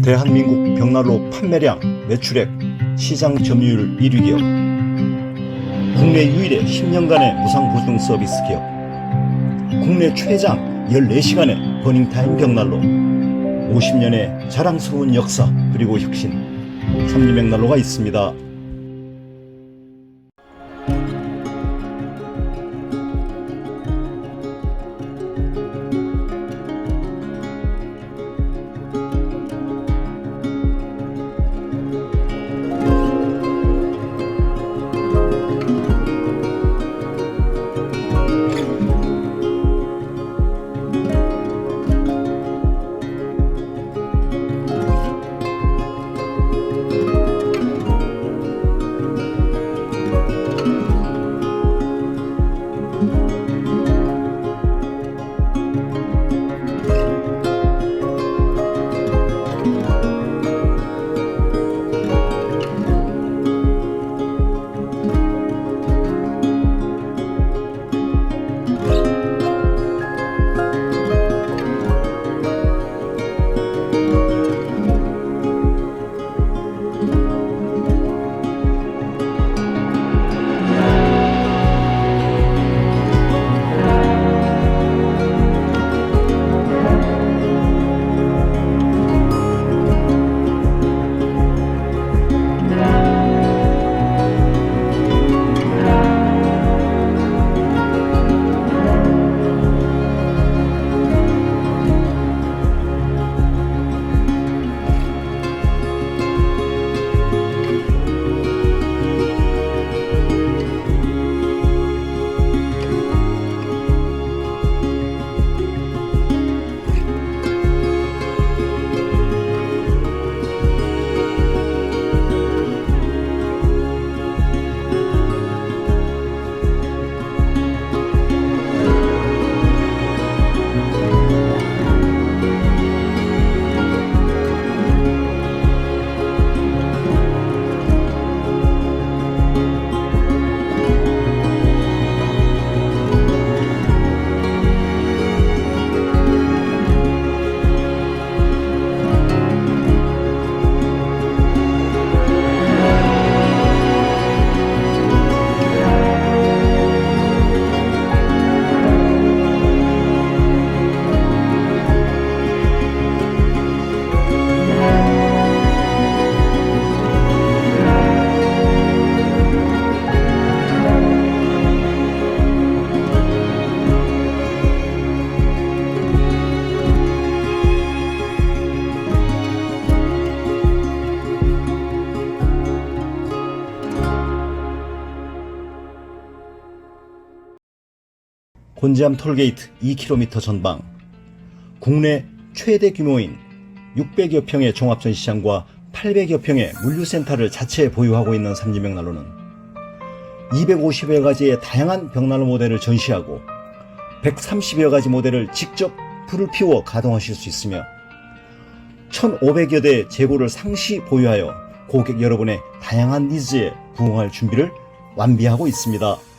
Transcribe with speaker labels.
Speaker 1: 대한민국 벽난로 판매량, 매출액, 시장 점유율 1위 기업, 국내 유일의 10년간의 무상보증 서비스 기업, 국내 최장 14시간의 버닝타임 벽난로, 50년의 자랑스러운 역사 그리고 혁신, 삼진벽난로가 있습니다. 곤지암 톨게이트 2km 전방, 국내 최대 규모인 600여 평의 종합전시장과 800여 평의 물류센터를 자체에 보유하고 있는 삼진벽난로는 250여 가지의 다양한 벽난로 모델을 전시하고 130여 가지 모델을 직접 불을 피워 가동하실 수 있으며 1,500여 대의 재고를 상시 보유하여 고객 여러분의 다양한 니즈에 부응할 준비를 완비하고 있습니다.